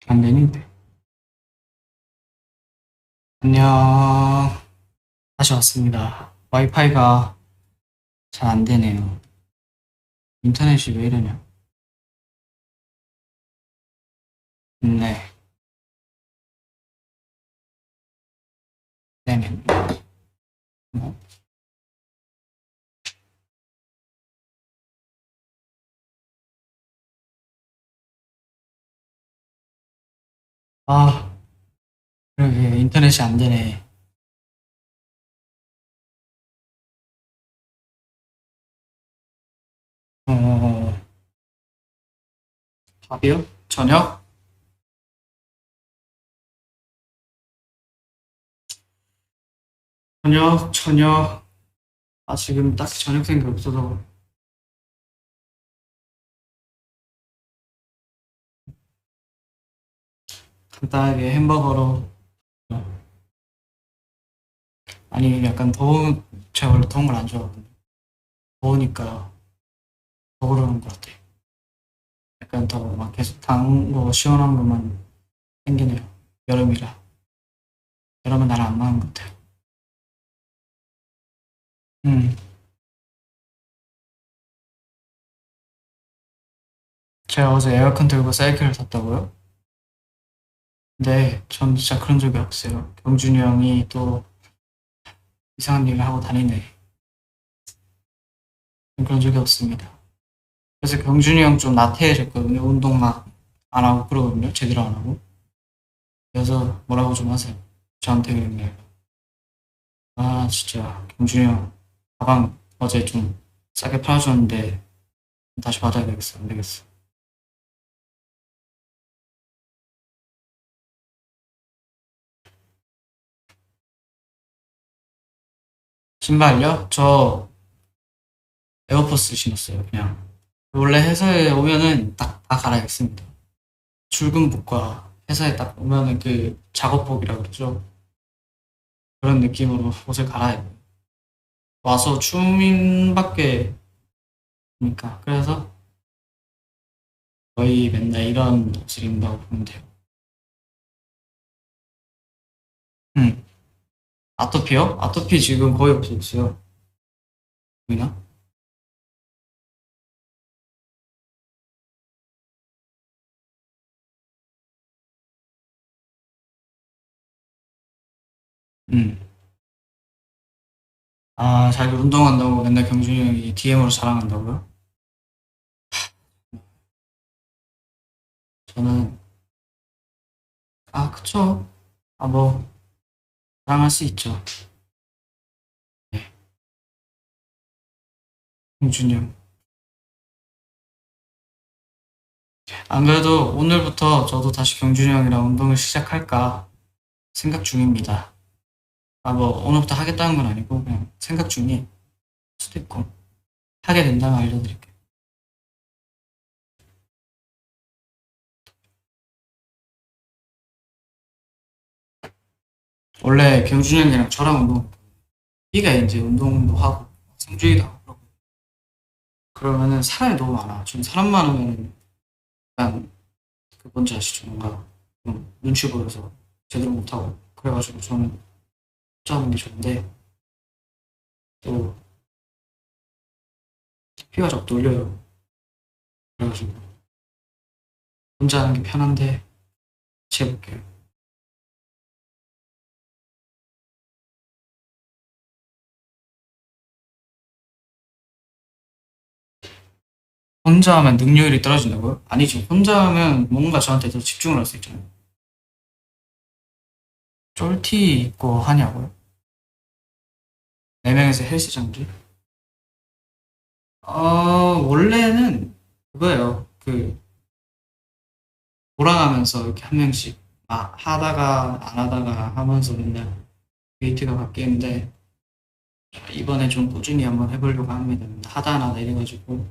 안 되는데. 안녕. 다시 왔습니다. 와이파이가 잘 안 되네요. 인터넷이 왜 이러냐? 네. 네네. 뭐. 아, 그러게. 인터넷이 안 되네. 어, 밥이요? 저녁? 저녁. 아, 지금 딱히 저녁 생각 없어서 간단하게 햄버거로. 아니, 약간 제가 원래 더운 걸 안 좋아하거든요. 더우니까 더 그러는 것 같아요. 약간 더 막 계속 단 거, 시원한 것만 땡기네요. 여름이라. 여름은 나랑 안 맞는 것 같아요. 음. 제가 어제 에어컨 틀고 사이클을 탔다고요? 네, 전 진짜 그런 적이 없어요. 경준이 형이 또 이상한 일을 하고 다니네. 그런 적이 없습니다. 그래서 경준이 형 좀 나태해졌거든요. 운동 막 안 하고 그러거든요. 제대로 안 하고. 그래서 뭐라고 좀 하세요. 저한테 그랬네요. 아, 진짜 경준이 형 가방 어제 좀 싸게 팔아줬는데 다시 받아야 되겠어. 안 되겠어. 신발요? 저 에어포스 신었어요. 그냥. 원래 회사에 오면은 딱 다 갈아입습니다. 출근복과 회사에 딱 오면은 그 작업복이라 그러죠. 그런 느낌으로 옷을 갈아입어요. 와서 추움밖에 니까 그래서 거의 맨날 이런 옷을 입는다고 보면 돼요. 음. 아토피요? 아토피 지금 거의 없어졌어요. 보이나? 음. 아, 자기 운동한다고 맨날 경준이 형이 DM으로 자랑한다고요? 저는 아, 그쵸. 아, 뭐 자랑할 수 있죠. 네. 경준이 형. 안 그래도 오늘부터 저도 다시 경준이 형이랑 운동을 시작할까 생각 중입니다. 아, 뭐 오늘부터 하겠다는 건 아니고 그냥 생각 중일 수도 있고 하게 된다면 알려드릴게요. 원래 경준이 형이랑 저랑 운동 B가 이제 운동도 하고 성주기도 하고 그러면은 사람이 너무 많아. 좀 사람 많으면 약간 그 뭔지 아시죠? 뭔가 좀 눈치 보여서 제대로 못하고 그래가지고 저는 혼자 하는 게 좋은데 또 피가 자꾸 놀려요. 그래가지고 혼자 하는 게 편한데 같이 해볼게요. 혼자 하면 능률이 떨어진다고요? 아니죠. 혼자 하면 뭔가 저한테 더 집중을 할 수 있잖아요. 쫄티 입고 하냐고요? 네 명에서 헬스장들? 원래는 그거예요. 그 돌아가면서 이렇게 한 명씩 하다가 안 하다가 하면서 맨날 웨이트가 바뀌는데 이번에 좀 꾸준히 한번 해보려고 합니다. 하다 안 하다 이래가지고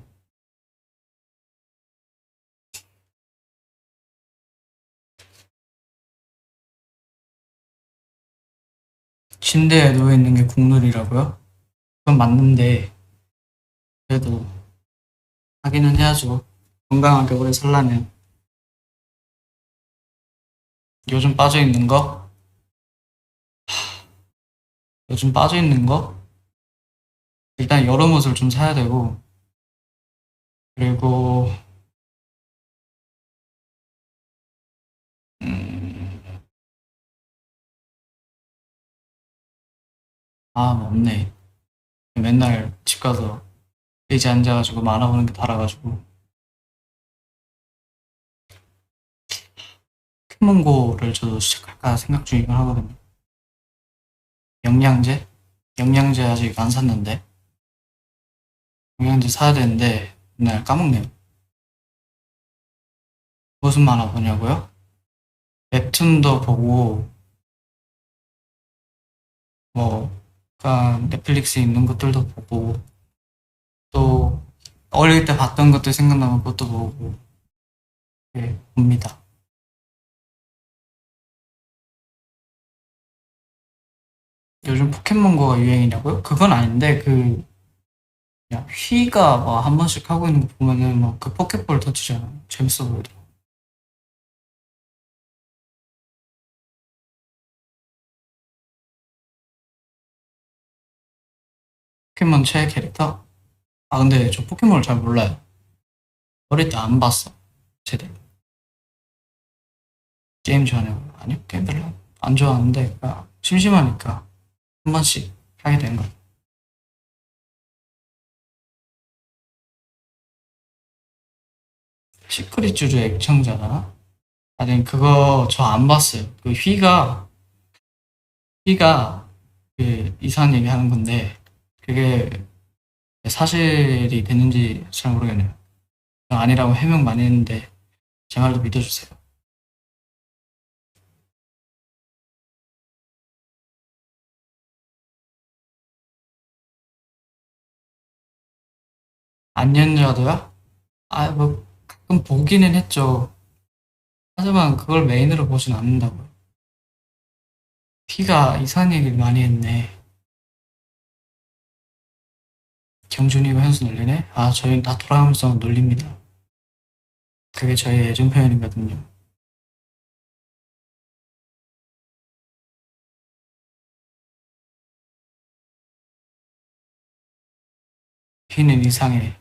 침대에 누워 있는 게 국룰이라고요? 그건 맞는데 그래도 하기는 해야죠. 건강하게 오래 살려면 요즘 빠져 있는 거? 요즘 빠져 있는 거? 일단 여름 옷을 좀 사야 되고, 그리고, 음, 뭐 없네. 맨날 집 가서 의자 앉아가지고 만화 보는 게 달아가지고, 포켓몬고를 저도 시작할까 생각 중이긴 하거든요. 영양제? 영양제 아직 안 샀는데, 영양제 사야 되는데, 맨날 까먹네요. 무슨 만화 보냐고요? 웹툰도 보고, 뭐, 약간 넷플릭스에 있는 것들도 보고, 또, 어릴 때 봤던 것들 생각나면 그것도 보고, 예, 봅니다. 요즘 포켓몬고가 유행이냐고요? 그건 아닌데, 그냥 휘가 막 한 번씩 하고 있는 거 보면은 막 그 포켓볼 터치잖아요. 재밌어 보이더라고. 포켓몬 최애 캐릭터? 근데 저 포켓몬을 잘 몰라요. 어릴 때 안 봤어. 제대로. 게임 좋아하냐고? 아니요, 게임 별로 안 좋아하는데, 심심하니까 한 번씩 하게 된 거예요. 시크릿 주주 액청자나? 아니, 그거 저 안 봤어요. 휘가 그 이상한 얘기 하는 건데, 그게 사실이 되는지 잘 모르겠네요. 아니라고 해명 많이 했는데, 제 말도 믿어주세요. 안녕자도요? 뭐, 가끔 보기는 했죠. 하지만 그걸 메인으로 보진 않는다고요. 휘가 이상한 얘기를 많이 했네. 경준이가 현수 놀리네? 저희 다 돌아가면서 놀립니다. 그게 저희 애정 표현이거든요. 휘는 이상해.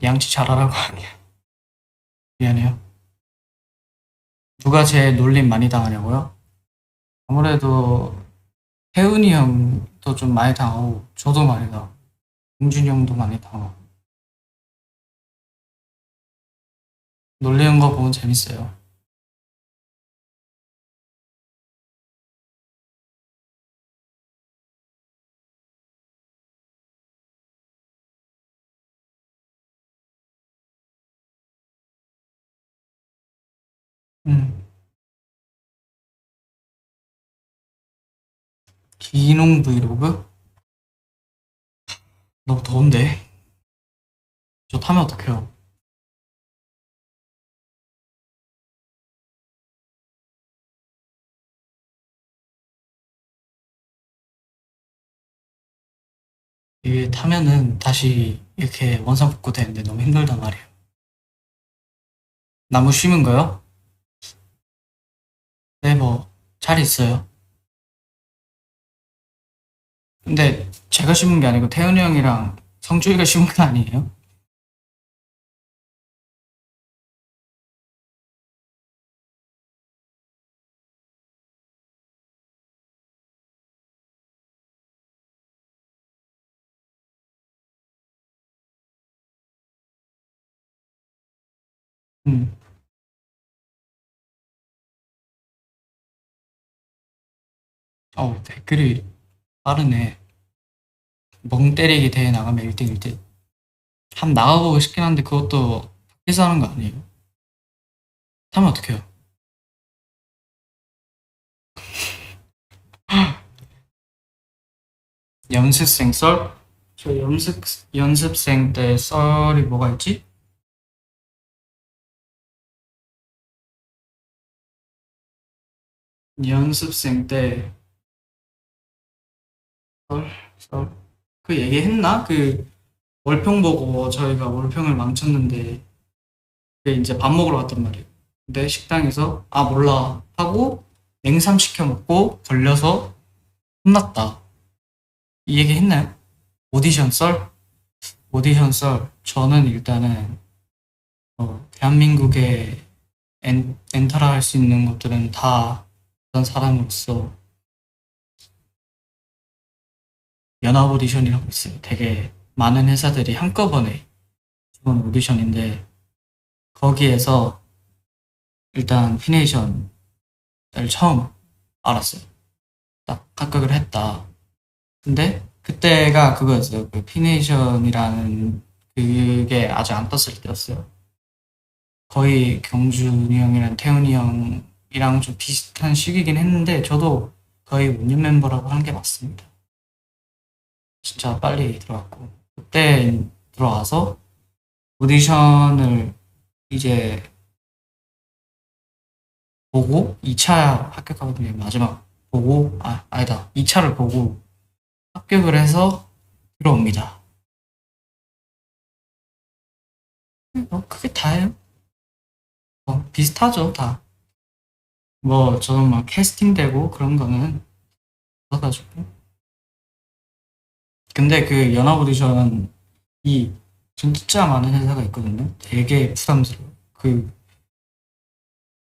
양치 잘하라고 하냐. 미안해요. 누가 제일 놀림 많이 당하냐고요? 아무래도 태훈이 형도 좀 많이 당하고, 저도 많이 당하고, 공준이 형도 많이 당하고. 놀리는 거 보면 재밌어요. 음, 기농 브이로그? 너무 더운데? 저 타면 어떡해요? 이게 타면은 다시 이렇게 원상복구 되는데 너무 힘들단 말이에요. 나무 심은 거요? 네, 뭐, 잘 있어요. 근데 제가 심은 게 아니고 태훈이 형이랑 성주이가 심은 거 아니에요? 음. 댓글이 빠르네. 멍 때리기 대회 나가면 1등일 듯. 한번 나가보고 싶긴 한데 그것도 밖에서 하는 거 아니에요? 하면 어떡해요? 연습생 썰? 저 연습생 때 썰이 뭐가 있지? 연습생 때 썰? 썰? 그 얘기했나? 그 월평 보고 저희가 월평을 망쳤는데 그 이제 밥 먹으러 갔단 말이에요. 근데 식당에서 아 몰라 하고 냉삼 시켜 먹고 걸려서 혼났다. 이 얘기 했나요? 오디션 썰? 오디션 썰. 저는 일단은 대한민국에 엔터를 할 수 있는 것들은 다 어떤 사람으로서 연합 오디션이라고 있어요. 되게 많은 회사들이 한꺼번에 주는 오디션인데 거기에서 일단 피네이션을 처음 알았어요. 딱 합격을 했다. 근데 그때가 그거였어요. 그 피네이션이라는 그게 아직 안 떴을 때였어요. 거의 경준이 형이랑 태훈이 형이랑 좀 비슷한 시기긴 했는데 저도 거의 원년 멤버라고 하는 게 맞습니다. 진짜 빨리 들어왔고 그때 들어와서 오디션을 이제 보고 2차 합격하거든요. 마지막 보고 아니다. 2차를 보고 합격을 해서 들어옵니다. 그게 다예요. 비슷하죠, 다. 뭐 저는 막 캐스팅되고 그런 거는 없어가지고. 근데 그 연합 오디션이 진짜 많은 회사가 있거든요. 되게 부담스러워요.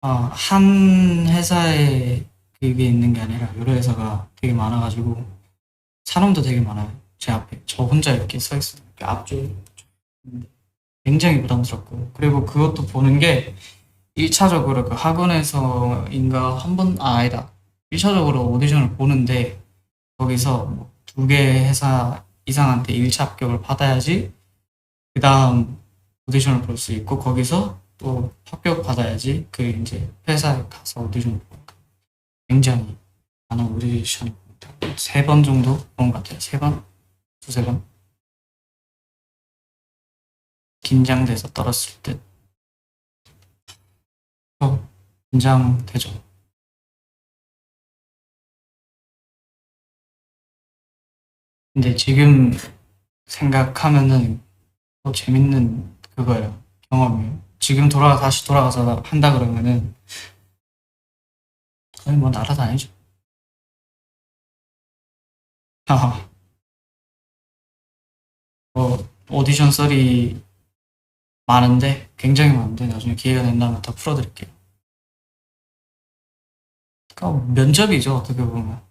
한 회사에 그게 있는 게 아니라 여러 회사가 되게 많아가지고 사람도 되게 많아요. 제 앞에 저 혼자 이렇게 서 있어요. 이렇게 앞줄 굉장히 부담스럽고 그리고 그것도 보는 게 1차적으로 그 학원에서인가 한 번, 아니다. 1차적으로 오디션을 보는데 거기서 두 개 회사 이상한테 1차 합격을 받아야지 그 다음 오디션을 볼 수 있고 거기서 또 합격 받아야지 그 이제 회사에 가서 오디션을 보니까 굉장히 많은 오디션이 3번 정도 본 것 같아요. 3번? 두세 번? 긴장돼서 떨었을 때 긴장되죠. 근데 지금 생각하면은 더 재밌는 그거예요. 경험이에요. 지금 다시 돌아가서 한다 그러면은 거의 뭐 날아다니죠. 뭐 오디션 썰이 많은데 굉장히 많은데 나중에 기회가 된다면 더 풀어드릴게요. 그러니까 면접이죠 어떻게 보면.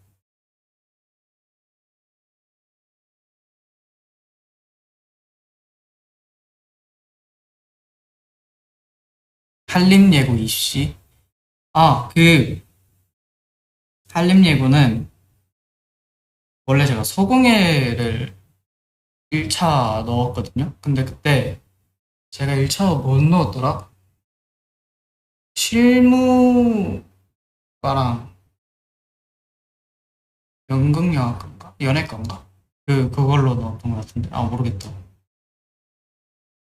한림예고 입시. 그 한림예고는 원래 제가 서공예를 1차 넣었거든요. 근데 그때 제가 1차 못 넣었더라? 실무과랑 연극영화과인가? 연애과인가? 그걸로 넣었던 것 같은데. 모르겠다.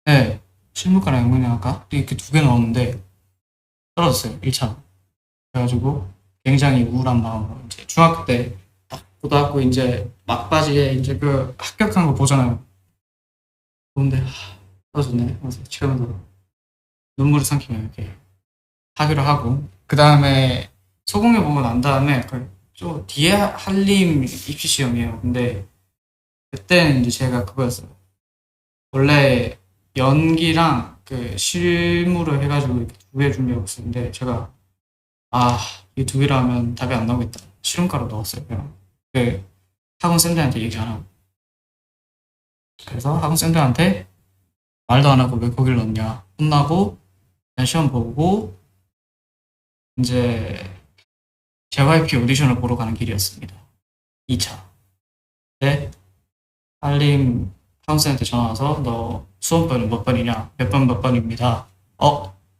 네. 실무과랑 연극영화과? 이렇게 두 개 넣었는데 떨어졌어요. 1차. 그래가지고 굉장히 우울한 마음으로 이제 중학교 때 딱 고등학교 이제 막바지에 이제 그 합격한 거 보잖아요. 근데 떨어졌네. 그래서 지금도 눈물을 삼키며 이렇게 하기로 하고 그 다음에 소공예 보고 난 다음에 그좀 뒤에 한림 입시 시험이에요. 근데 그때는 이제 제가 그거였어요. 원래 연기랑 그 실무를 해가지고 이렇게 두 개 준비하고 있었는데 제가 이 두 개로 하면 답이 안 나오겠다. 실험과로 넣었어요. 그냥 그 학원 쌤들한테 얘기 안 하고 그래서 학원 쌤들한테 말도 안 하고 왜 거길 넣냐 혼나고 그냥 시험 보고 이제 JYP 오디션을 보러 가는 길이었습니다. 2차. 네, 한림 카운슬한테 전화 와서 너 수험번은 몇 번이냐? 몇 번 몇 번입니다.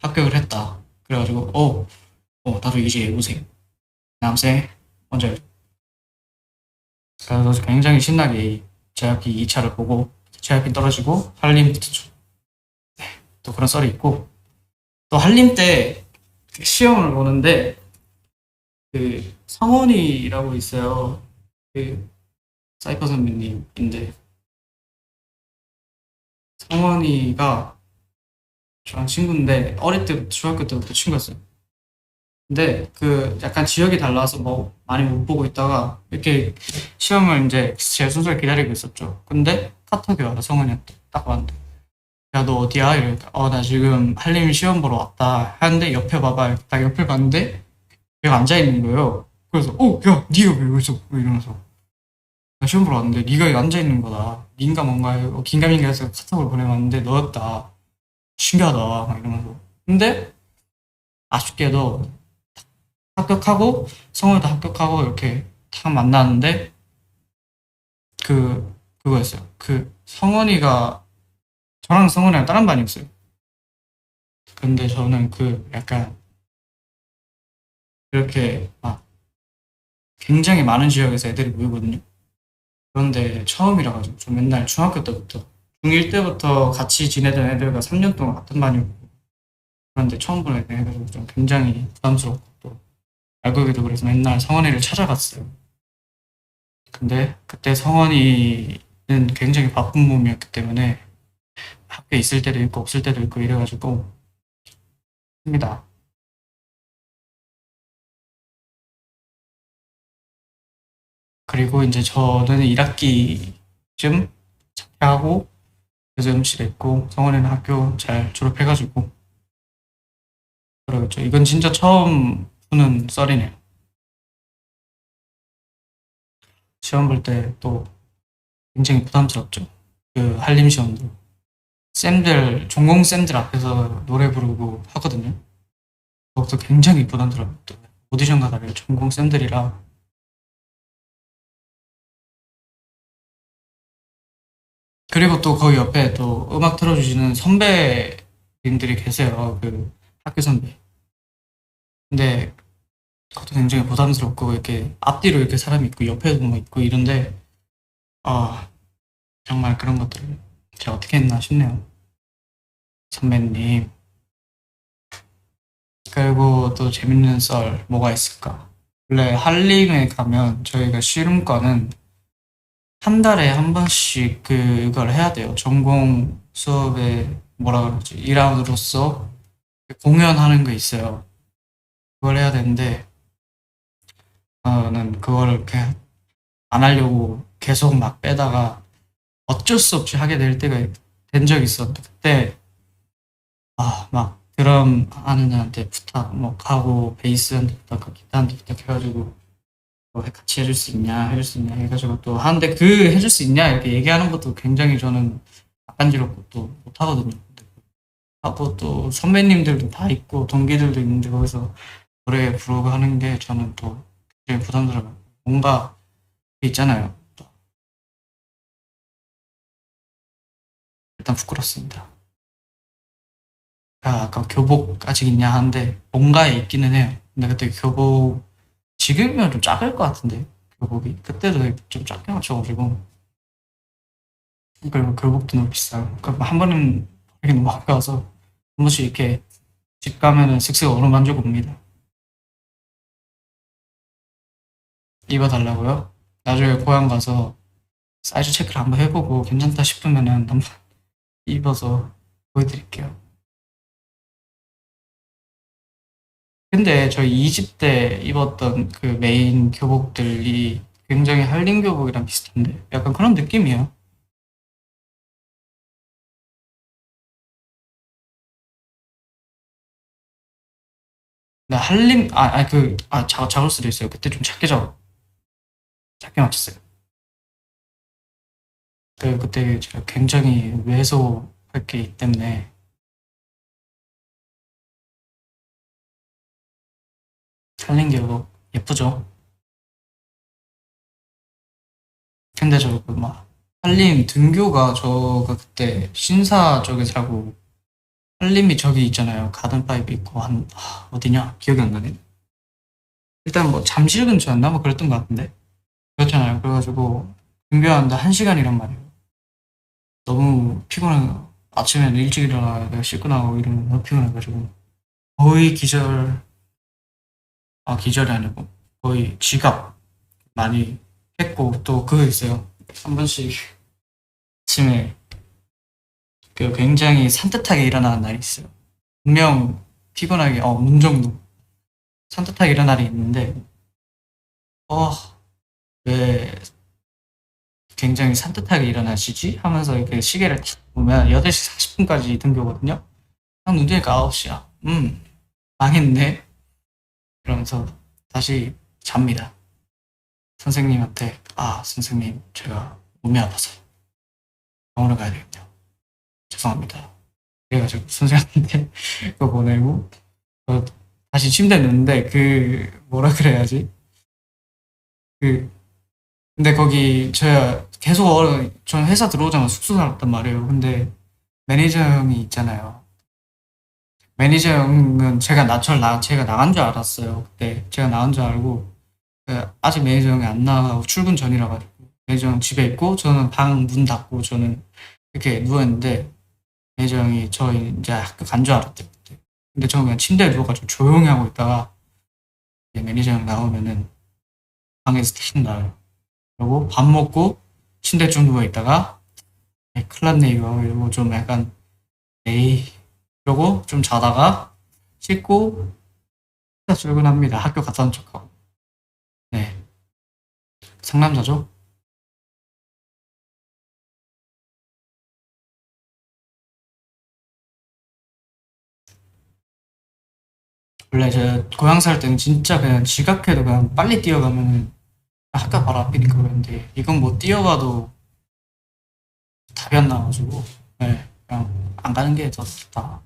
합격을 했다. 그래가지고 나도 이제 예고생 남생 먼저 해줘. 그래서 굉장히 신나게 JYP 2차를 보고 JYP 떨어지고 한림 붙었죠. 또 그런 썰이 있고 또 한림 때 시험을 보는데 그 성원이라고 있어요. 그 사이퍼 선배님인데 성원이가 저랑 친구인데 어릴 때부터 중학교 때부터 친구였어요. 근데 그 약간 지역이 달라서 뭐 많이 못 보고 있다가 이렇게 시험을 이제 제 순서를 기다리고 있었죠. 근데 카톡이 와요. 성은이한테 딱 왔는데 야 너 어디야? 이러니까 나 지금 한림 시험 보러 왔다 하는데 옆에 봐봐 이렇게 딱 옆을 봤는데 걔가 앉아 있는 거예요. 그래서 야 니가 왜 여기서 이러면서 나 시험 보러 왔는데 네가 여기 앉아 있는 거다. 니인가 뭔가 긴가민가 해서 카톡을 보내봤는데 너였다. 신기하다 막 이러면서 근데 아쉽게도 합격하고 성우도 합격하고 이렇게 탁 만났는데 그거였어요. 그 성원이가 저랑 성원이랑 다른 반이었어요. 근데 저는 그 약간 이렇게 막 굉장히 많은 지역에서 애들이 모이거든요. 그런데 처음이라 가지고 좀 맨날 중학교 때부터 중1 때부터 같이 지내던 애들과 3년 동안 같은 반이었고 그런데 처음 보는 애들 해가지고 좀 굉장히 부담스럽고 또 알고 보기도 그래서 맨날 성원이를 찾아갔어요. 근데 그때 성원이는 굉장히 바쁜 몸이었기 때문에 학교에 있을 때도 있고 없을 때도 있고 이래가지고 합니다. 그리고 이제 저는 1학기쯤 자퇴하고 그래서 음실에 있고 성원이는 학교 잘 졸업해가지고 그러겠죠. 이건 진짜 처음 푸는 썰이네요. 시험 볼 때 또 굉장히 부담스럽죠. 그 한림 시험도 쌤들 전공 쌤들 앞에서 노래 부르고 하거든요. 그것도 굉장히 부담스럽고 또 오디션 가다가 전공 쌤들이라 그리고 또 거기 옆에 또 음악 틀어주시는 선배님들이 계세요. 그 학교 선배. 근데 그것도 굉장히 부담스럽고 이렇게 앞뒤로 이렇게 사람이 있고 옆에도 뭐 있고 이런데 아 정말 그런 것들을 제가 어떻게 했나 싶네요. 선배님. 그리고 또 재밌는 썰 뭐가 있을까? 원래 한림에 가면 저희가 씨름과는 한 달에 한 번씩 그걸 해야 돼요. 전공 수업에 뭐라 그러지? 일환으로서 공연하는 거 있어요. 그걸 해야 되는데 저는 그거를 그냥 안 하려고 계속 막 빼다가 어쩔 수 없이 하게 될 때가 된 적이 있었는데 그때 막 드럼 하는 애한테 부탁 뭐 하고 베이스한테 부탁하고 기타한테 부탁해가지고 뭐 같이 해줄 수 있냐 해줄 수 있냐 해가지고 또 하는데 그 해줄 수 있냐 이렇게 얘기하는 것도 굉장히 저는 낯간지럽고 또 못하거든요. 하고 또 선배님들도 다 있고 동기들도 있는데 거기서 노래 부르고 하는 게 저는 또 굉장히 부담스러워요. 뭔가 있잖아요. 일단 부끄럽습니다. 아까 교복 아직 있냐 하는데 뭔가에 있기는 해요. 근데 그때 교복 지금이면 좀 작을 것 같은데 교복이 그때도 좀 작게 맞춰가지고 그리고 교복도 너무 비싸고 그한 번은 이게 너무 아까워서 한 번씩 이렇게 집 가면은 슥슥 어루만져 봅니다. 입어달라고요? 나중에 고향 가서 사이즈 체크를 한번 해보고 괜찮다 싶으면은 한번 입어서 보여드릴게요. 근데 저희 2집 때 입었던 그 메인 교복들이 굉장히 한림 교복이랑 비슷한데 약간 그런 느낌이에요. 나 한림 작을 수도 있어요. 그때 좀 작게 맞췄어요. 그때 제가 굉장히 왜소할 게 있기 때문에 한림 교복 예쁘죠. 근데 저 그 막 한림 등교가 저가 그때 신사 쪽에 살고 한림이 저기 있잖아요. 가든파이브 있고 어디냐 기억이 안 나네. 일단 뭐 잠실 근처였나 뭐 그랬던 것 같은데 그렇잖아요. 그래가지고 등교하는데 1시간이란 말이에요. 너무 피곤해. 아침에는 일찍 일어나야 내가 씻고 나가고 이러면 너무 피곤해가지고 거의 기절이 아니고 거의 지각 많이 했고 또 그거 있어요. 한 번씩 아침에 굉장히 산뜻하게 일어나는 날이 있어요. 분명 피곤하게 어느 정도 산뜻하게 일어날 날이 있는데 어 왜 굉장히 산뜻하게 일어나시지? 하면서 이렇게 시계를 탁 보면 8시 40분까지 등교거든요. 딱 눈 뜨니까 9시야. 망했네. 이러면서 다시 잡니다. 선생님한테 아 선생님 제가 몸이 아파서 병원을 가야 되겠네요. 죄송합니다. 그래가지고 선생님한테 그거 보내고 어, 다시 침대에 눕는데 그 뭐라 그래야지? 그 근데 거기 제가 계속 저는 회사 들어오자마자 숙소 살았단 말이에요. 근데 매니저 형이 있잖아요. 매니저 형은 제가 나간 줄 알았어요. 그때 제가 나간 줄 알고 아직 매니저 형이 안 나가고 출근 전이라 가지고 매니저 형 집에 있고 저는 방 문 닫고 저는 이렇게 누워 있는데 매니저 형이 저 이제 학교 간 줄 알았대요. 그때. 근데 저는 그냥 침대에 누워가지고 조용히 하고 있다가 이제 매니저 형 나오면은 방에서 탁 나와요. 그리고 밥 먹고 침대에 좀 누워 있다가 큰일 났네 이거 이러고 좀 약간 에이 이러고 좀 자다가 씻고 출근합니다. 학교 갔다 온 척하고. 네. 상남자죠? 원래 제 고향 살 때는 진짜 그냥 지각해도 그냥 빨리 뛰어가면 학교 바로 앞이니까 그랬는데 이건 뭐 뛰어가도 답이 안 나와가지고 네, 그냥 안 가는 게 더 좋다.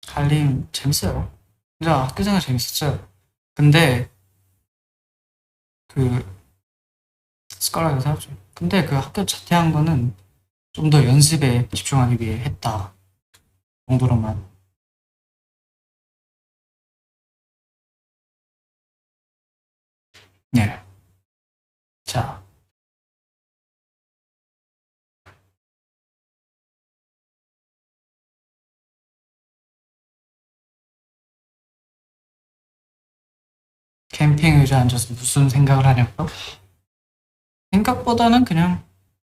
할림 재밌어요. 진짜 학교 생활 재밌었어요. 근데 그 숟가락에 살았죠. 근데 그 학교 자퇴한 거는 좀 더 연습에 집중하기 위해 했다 정도로만. 네. 자, 캠핑 의자에 앉아서 무슨 생각을 하냐고요? 생각보다는 그냥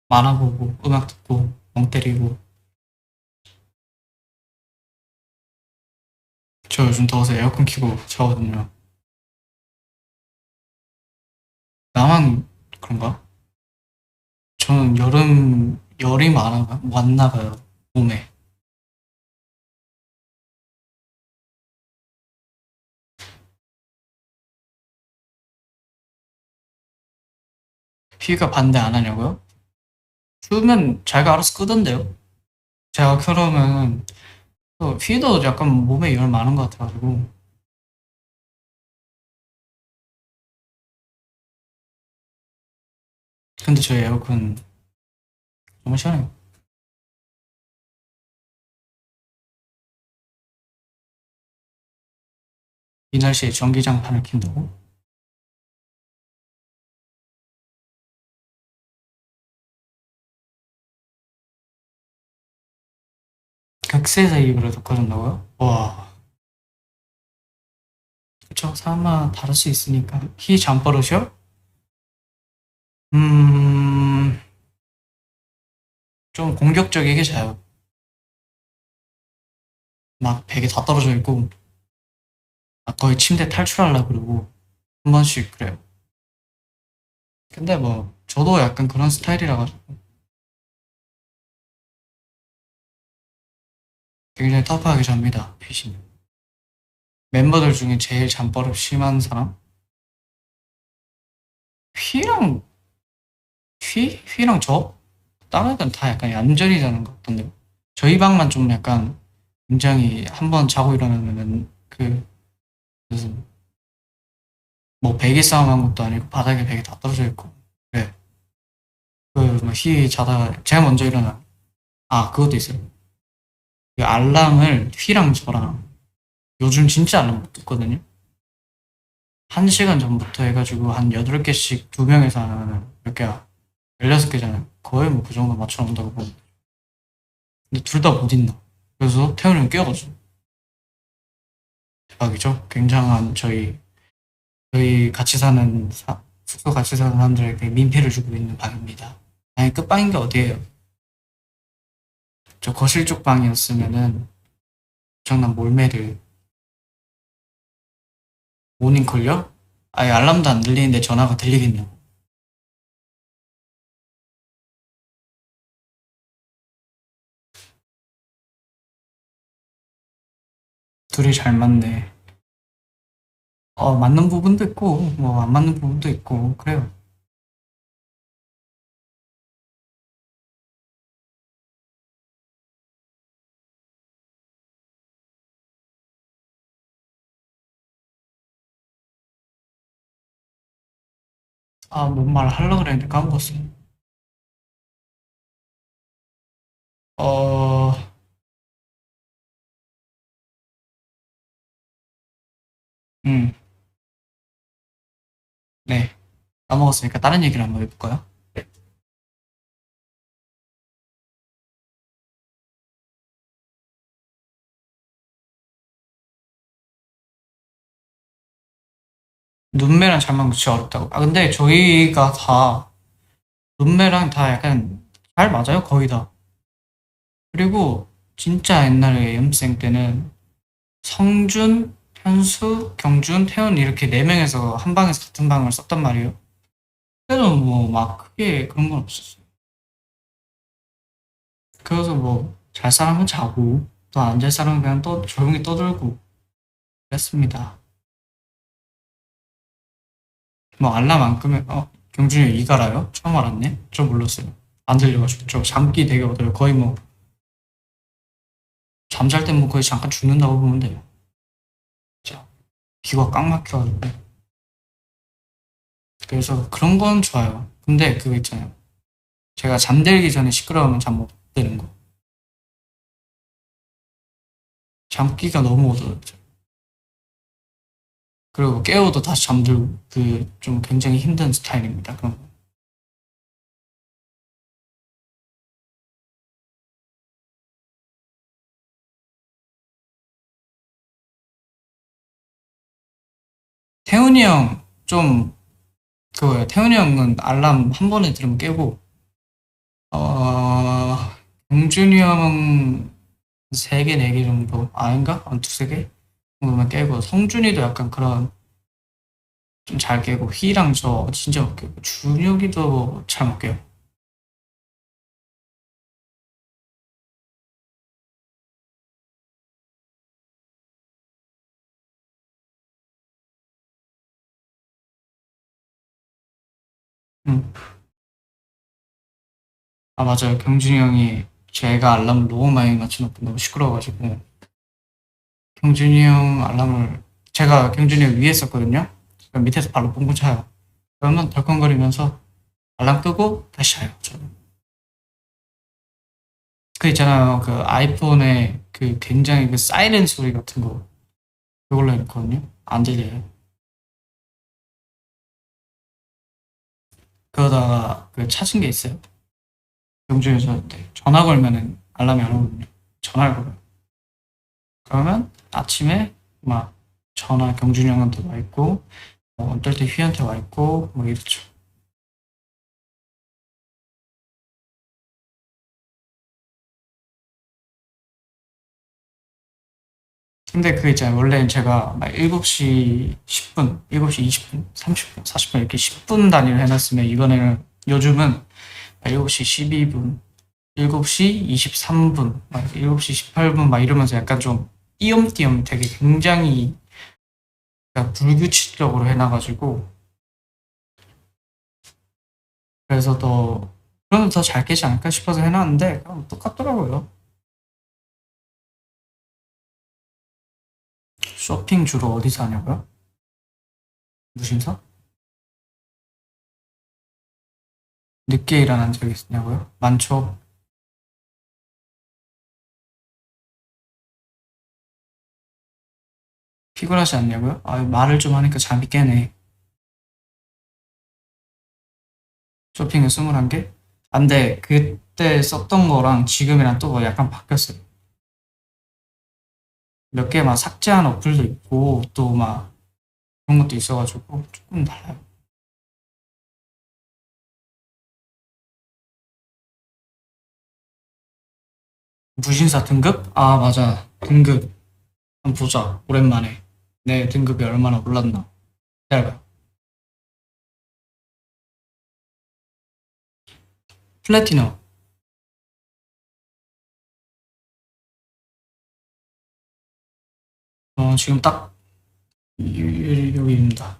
만화 보고 음악 듣고 멍 때리고 저 요즘 더워서 에어컨 켜고 자거든요. 나만 그런가? 저는 여름 열이 많아 왔나 봐요. 몸에. 피가 반대 안 하냐고요? 추우면 자기가 알아서 끄던데요. 제가 켜놓으면 또 피도 약간 몸에 열 많은 것 같아가지고. 근데 저희 에어컨 정말 시원해요. 이 날씨에 전기장판을 킨다고? 극세사입으로 덮어준다고요? 와, 그쵸. 사람마다 다를 수 있으니까. 키 잠버릇이요? 음, 좀 공격적이게 자요. 막 베개 다 떨어져 있고, 막 거의 침대 탈출하려고 그러고, 한 번씩 그래요. 근데 뭐, 저도 약간 그런 스타일이라 가지고, 굉장히 터프하게 잡니다, 피신. 멤버들 중에 제일 잠버릇 심한 사람? 휘랑, 휘랑 저? 다른 애들은 다 약간 얌전히 자는 것 같던데요. 저희 방만 좀 약간 굉장히 한 번 자고 일어나면은 무슨 뭐 베개 싸움 한 것도 아니고 바닥에 베개 다 떨어져 있고. 그래. 휘 자다가 제가 먼저 일어나. 아, 그것도 있어요. 그 알람을 휘랑 저랑 요즘 진짜 알람 못 듣거든요. 1시간 전부터 해가지고 한 8개씩 2명에서 하면 몇 개야? 16개잖아요. 거의 뭐 그 정도 맞춰 놓는다고 보면. 근데 둘 다 못 있나. 그래서 태훈이는 깨워가지고. 대박이죠? 굉장한 저희 같이 사는, 숙소 같이 사는 사람들에게 민폐를 주고 있는 방입니다. 아니, 끝방인 게 어디예요? 저 거실 쪽 방이었으면은 엄청난 몰매를 모닝콜요? 아예 알람도 안 들리는데 전화가 들리겠냐고. 둘이 잘 맞네. 맞는 부분도 있고 뭐 안 맞는 부분도 있고 그래요. 뭔 말 하려고 그랬는데 까먹었어. 어, 음, 네. 까먹었으니까 다른 얘기를 한번 해볼까요? 눈매랑 잘만 그치 어렵다고. 근데 저희가 다 눈매랑 다 약간 잘 맞아요, 거의 다. 그리고 진짜 옛날에 연습생 때는 성준, 현수, 경준, 태훈 이렇게 네 명에서 한 방에서 같은 방을 썼단 말이에요. 그래도 뭐 막 크게 그런 건 없었어요. 그래서 뭐 잘 사람은 자고 또 안 잘 사람은 그냥 조용히 떠들고 그랬습니다. 뭐 알람 안 끄면 경준이 이갈아요? 처음 알았네. 저 몰랐어요. 안 들려가지고 저 잠기 되게 어려요. 거의 뭐 잠잘 땐 뭐 거의 잠깐 죽는다고 보면 돼요. 진짜 귀가 꽉 막혀가지고. 그래서 그런 건 좋아요. 근데 그거 있잖아요. 제가 잠들기 전에 시끄러우면 잠 못 드는 거. 잠기가 너무 어려워요. 그리고 깨워도 다시 잠들고 그 좀 굉장히 힘든 스타일입니다. 그럼 태훈이 형 좀 그거예요. 태훈이 형은 알람 한 번에 들으면 깨고 어 용준이 형은 세 개, 네 개 정도 아닌가? 한 두세 개 정도만 깨고 성준이도 약간 그런 좀 잘 깨고 휘랑 저 진짜 못 깨고 준혁이도 잘 못 깨요. 음. 맞아요. 경준이 형이 제가 알람을 너무 많이 맞춰놓고 너무 시끄러워가지고 경준이 형 알람을 제가 경준이 형 위에 썼거든요. 그럼 밑에서 발로 뽕뽕 차요. 그러면 덜컹거리면서 알람 끄고 다시 자요. 저는. 그 있잖아요. 그 아이폰에 그 굉장히 그 사이렌 소리 같은 거 그걸로 해놓거든요. 안 들려요. 그러다가 그 찾은 게 있어요. 경준이 저한테 전화 걸면은 알람이 안 오거든요. 전화를 걸어요. 그러면 아침에 막 전화 경준이 형한테 와 있고 어떨 때 휘한테 와 있고 뭐 이렇죠. 근데 그 있잖아요. 원래 제가 막 7시 10분, 7시 20분, 30분, 40분 이렇게 10분 단위로 해놨으면 이번에는 요즘은 7시 12분, 7시 23분, 막 7시 18분 막 이러면서 약간 좀 띄엄띄엄 되게 굉장히 그러니까 불규칙적으로 해놔가지고 그래서 더 그러면 더 잘 깨지 않을까 싶어서 해놨는데 똑같더라고요. 쇼핑 주로 어디서 하냐고요? 무신사? 늦게 일어난 적이 있냐고요? 많죠. 피곤하지 않냐고요? 말을 좀 하니까 잠이 깨네. 쇼핑을 21개? 근데 그때 썼던 거랑 지금이랑 또 약간 바뀌었어요. 몇 개 막 삭제한 어플도 있고 또 막 그런 것도 있어가지고 조금 달라요. 무신사 등급? 아, 맞아. 등급. 한번 보자. 오랜만에. 내 등급이 얼마나 올랐나. 기다려봐. 플래티넘. 지금 딱 여기입니다.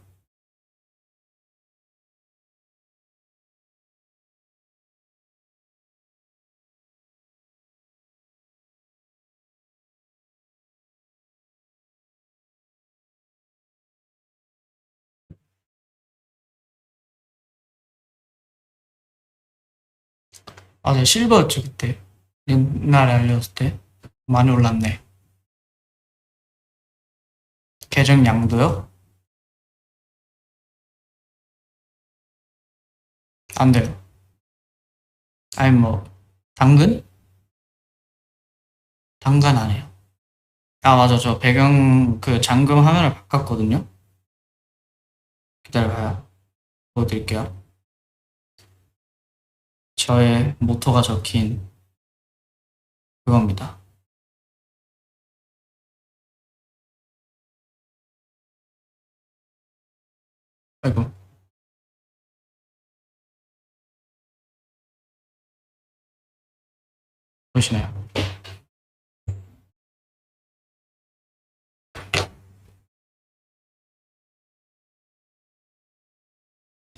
아, 네, 실버였지, 그때. 옛날에 알렸을 때. 많이 올랐네. 계정 양도요? 안 돼요. 아니, 뭐, 당근? 당근 안 해요. 아, 맞아. 저 배경 그 잠금 화면을 바꿨거든요. 기다려봐요. 보여드릴게요. 저의 모토가 적힌 그겁니다. 아이고, 보시나요?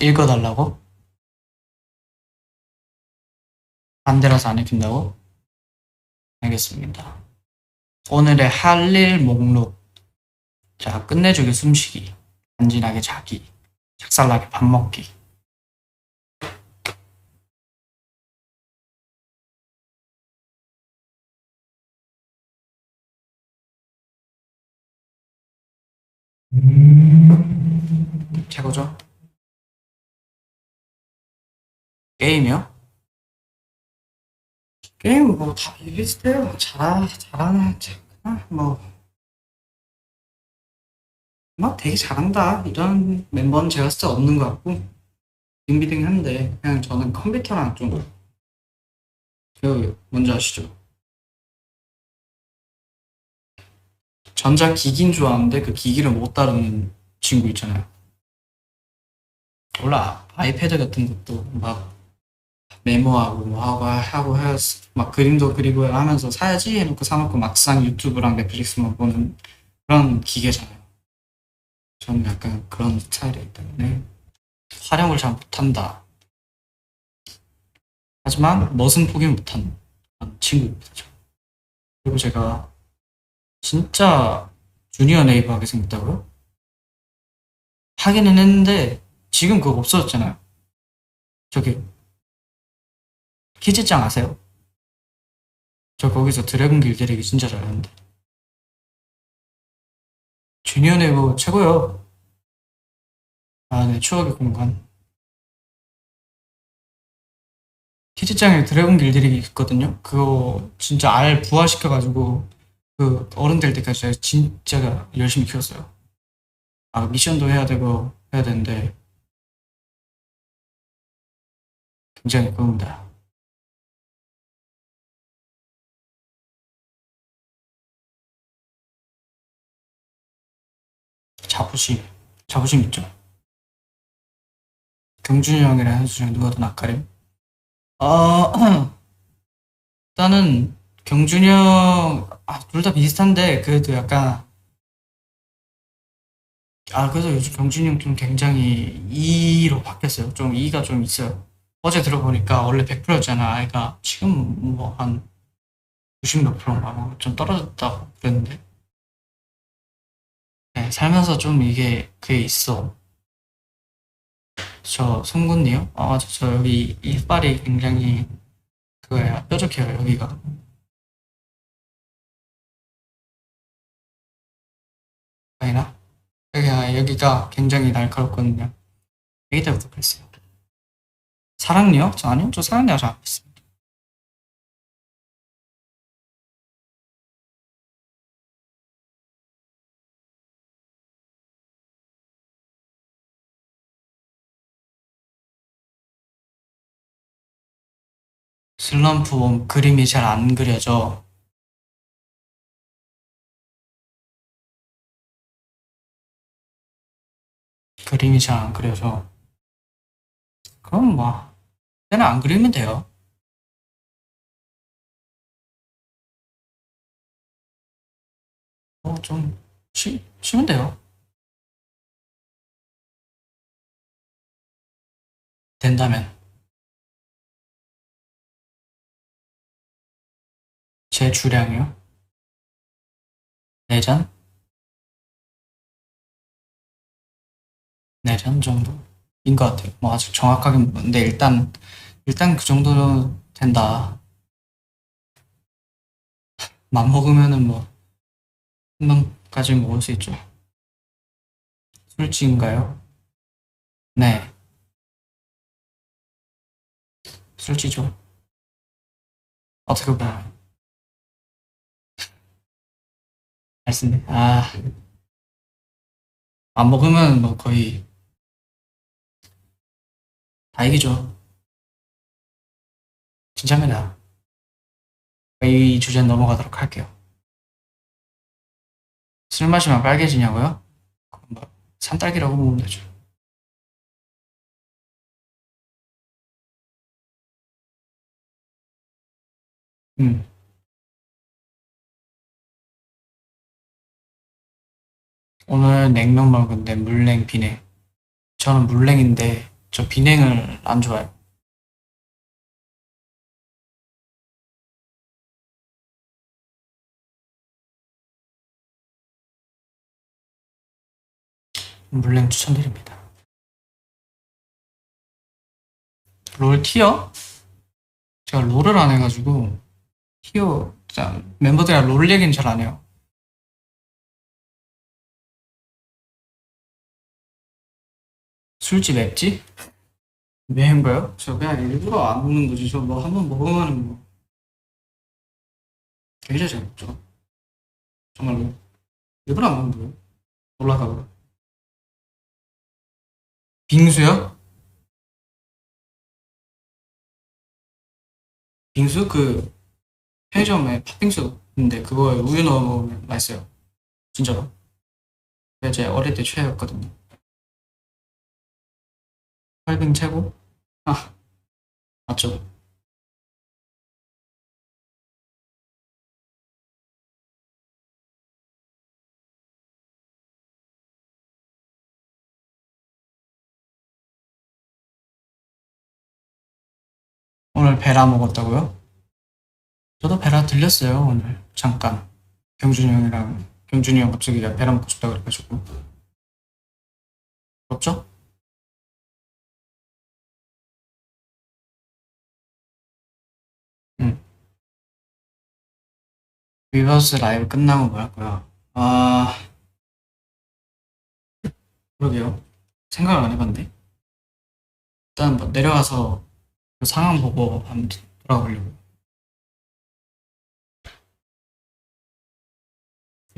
읽어달라고? 반대라서 안 읽힌다고? 알겠습니다. 오늘의 할 일 목록. 자, 끝내주기 숨쉬기. 간지나게 자기. 작살나게 밥 먹기. 최고죠? 게임이요? 게임 뭐 다 비슷해요. 잘하는, 뭐, 막 되게 잘한다. 이런 멤버는 제가 진짜 없는 것 같고, 빙비등한데, 그냥 저는 컴퓨터랑 좀, 그, 뭔지 아시죠? 전자기기인 줄 아는데 그 기기를 못 다루는 친구 있잖아요. 원래 아이패드 같은 것도 막 메모하고 뭐 하고 해서 막 그림도 그리고 하면서 사야지 해놓고 사놓고 막상 유튜브랑 넷플릭스만 보는 그런 기계잖아요. 저는 약간 그런 스타일이기 때문에 활용을 잘 못한다. 하지만 멋은 포기 못한 그런 친구입니다. 그리고 제가 진짜 주니어 네이버 하게 생겼다고요? 하기는 했는데 지금 그거 없어졌잖아요. 저기 키즈짱 아세요? 저 거기서 드래곤 길들이기 진짜 잘하는데. 주니어 네이버 최고요. 아, 네, 추억의 공간. 키즈짱에 드래곤 길들이기 있거든요. 그거 진짜 알 부화시켜가지고 그 어른 될 때까지 제가 진짜 열심히 키웠어요. 아, 미션도 해야 되고 해야 되는데 굉장히 그겁니다. 자부심. 자부심 있죠. 경준이 형이랑 현수 중에 누가 더 낯가림? 어, 일단은 경준이 형, 둘 다 비슷한데 그래도 약간 그래서 요즘 경준이 형 좀 굉장히 E로 바뀌었어요. 좀 E가 좀 있어요. 어제 들어보니까 원래 100%였잖아. 아이가 지금 뭐 한 90 몇 프로인가 뭐좀 떨어졌다고 그랬는데. 네, 살면서 좀 이게 그게 있어. 저 송곳니요? 맞아. 저 여기 이빨이 굉장히 그거예요. 뾰족해요, 여기가. 아니나? 여기가 굉장히 날카롭거든요. 아기 때부터 그랬어요. 사랑니요? 저 아니요? 저 사랑니가 잘안 있습니다. 슬럼프 그림이 잘 안 그려져. 그림이 잘 안 그려서. 그럼 뭐, 그때는 안 그리면 돼요. 좀, 쉬면 돼요. 된다면. 제 주량이요? 4잔? 4잔 정도인 것 같아요. 뭐 아직 정확하게 모르는데 일단 그 정도는 된다. 맘먹으면은 뭐, 한 번까지 먹을 수 있죠. 술찌인가요? 네, 술찌죠. 어떻게 보면. 알겠습니다. 안 먹으면 뭐 거의 다 이기죠. 진짜입니다. 이 주제 넘어가도록 할게요. 술 마시면 빨개지냐고요? 그건 뭐, 산딸기라고 보면 되죠. 음, 오늘 냉면 먹은데 물냉, 비냉. 저는 물냉인데, 저 비냉을 안 좋아해요. 물냉 추천드립니다. 롤 티어? 제가 롤을 안 해가지고, 티어, 진짜 멤버들이랑 롤 얘기는 잘 안 해요. 술집 맵지? 매운가요? 저 그냥 일부러 안 먹는 거지. 저 뭐 한 번 먹으면 뭐, 굉장히 잘 먹죠. 정말로. 일부러 안 먹는 거예요. 올라가고. 빙수요? 빙수? 그, 편의점에 팥빙수인데 그거에 우유 넣어 먹으면 맛있어요. 진짜로. 그게 제 어릴 때 최애였거든요. 설빙 최고? 아, 맞죠. 오늘 베라 먹었다고요? 저도 베라 들렸어요, 오늘. 잠깐. 경준이 형 갑자기 베라 먹고 싶다 그래가지고. 부럽죠? 응. 위버스 라이브 끝나고 뭐 할 거야? 그러게요. 생각을 안 해봤네. 일단 뭐 내려가서 그 상황 보고 한번 돌아보려고.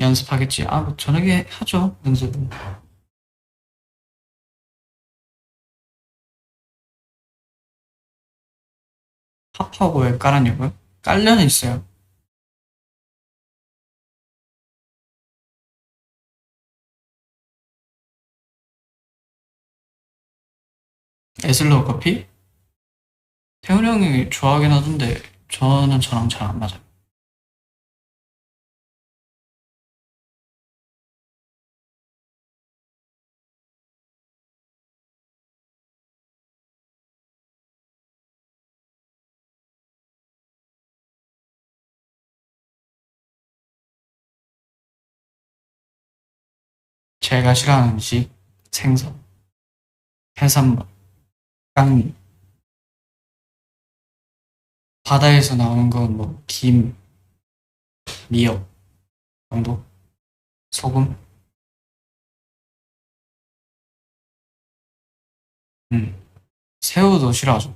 연습하겠지. 뭐 저녁에 하죠, 연습은. 팝하고 왜 깔았냐고요? 깔려는 있어요. 에슬로 커피? 태훈 형이 좋아하긴 하던데 저랑 잘 안 맞아요. 제가 싫어하는 음식 생선, 해산물, 깡, 바다에서 나오는 건 뭐 김, 미역 정도, 소금, 음, 새우도 싫어하죠.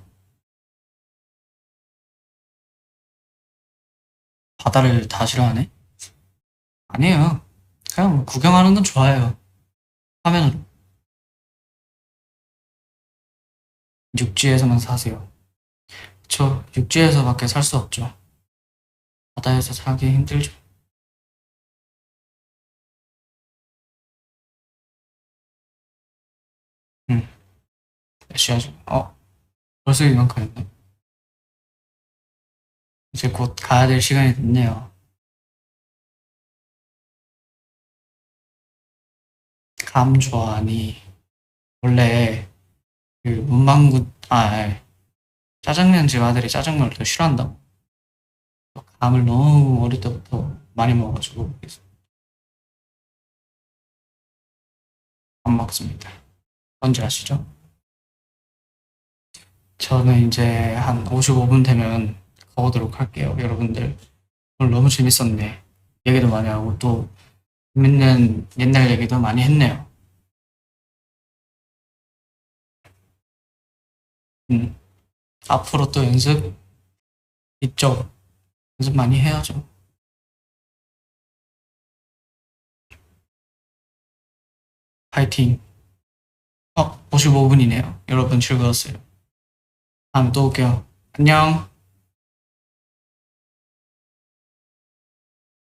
바다를 다 싫어하네? 아니에요. 그냥 뭐 구경하는 건 좋아해요. 화면으로. 육지에서만 사세요. 그쵸? 육지에서밖에 살 수 없죠. 바다에서 살기 힘들죠. 응. 몇 시야 지금? 벌써 이만큼 했네. 이제 곧 가야 될 시간이 됐네요. 감 좋아하니? 원래 그 문방구 짜장면 집 아들이 짜장면을 더 싫어한다고. 감을 너무 어릴 때부터 많이 먹어가지고 그래서 안 먹습니다. 뭔지 아시죠? 저는 이제 한 55분 되면 가보도록 할게요. 여러분들 오늘 너무 재밌었네. 얘기도 많이 하고 또 재밌는 옛날 얘기도 많이 했네요. 음, 앞으로 또 연습 있죠? 연습 많이 해야죠. 파이팅. 55분이네요. 여러분 즐거웠어요. 다음에 또 올게요. 안녕.